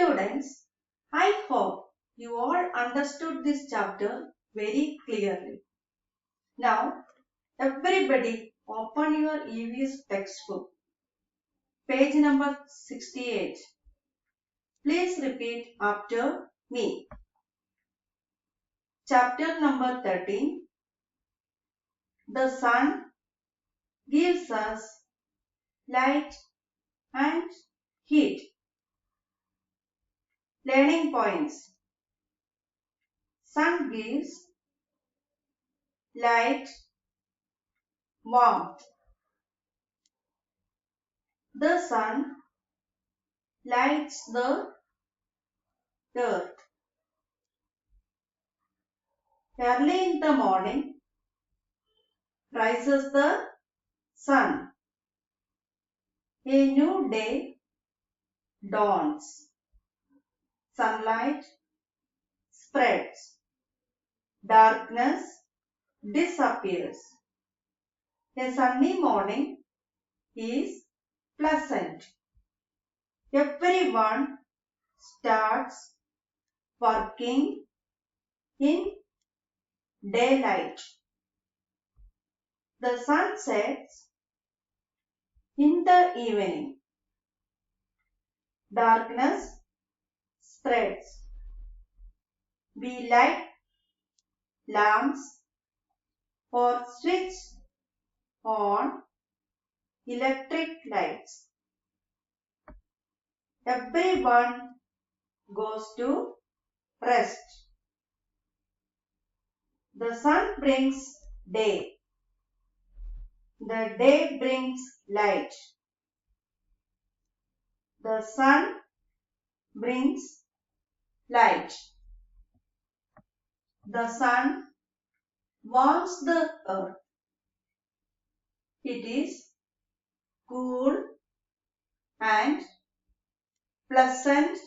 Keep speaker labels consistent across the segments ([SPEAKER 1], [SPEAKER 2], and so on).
[SPEAKER 1] Students, I hope you all understood this chapter very clearly. Now, everybody open your EVS textbook, page number 68. Please repeat after me. Chapter number 13. The sun gives us light and heat. Learning points. Sun gives light, warmth. The sun lights the earth. Early in the morning rises the sun. A new day dawns. Sunlight spreads. Darkness disappears. A sunny morning is pleasant. Everyone starts working in daylight. The sun sets in the evening. Darkness spreads. We light lamps or switch on electric lights. Everyone goes to rest. The sun brings day. The day brings light. The sun brings light. The sun warms the earth. It is cool and pleasant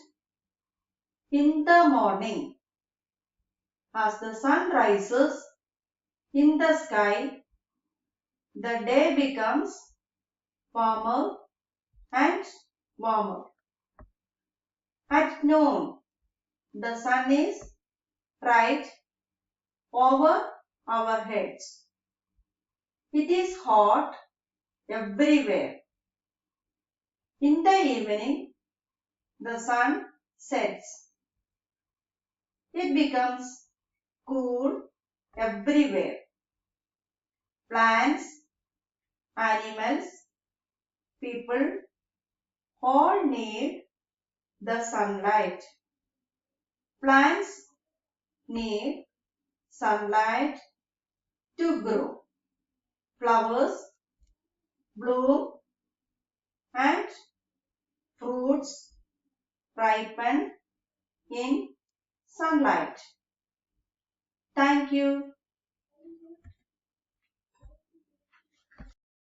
[SPEAKER 1] in the morning. As the sun rises in the sky, the day becomes warmer and warmer. At noon, the sun is right over our heads. It is hot everywhere. In the evening, the sun sets. It becomes cool everywhere. Plants, animals, people all need the sunlight. Plants need sunlight to grow. Flowers bloom and fruits ripen in sunlight. Thank you.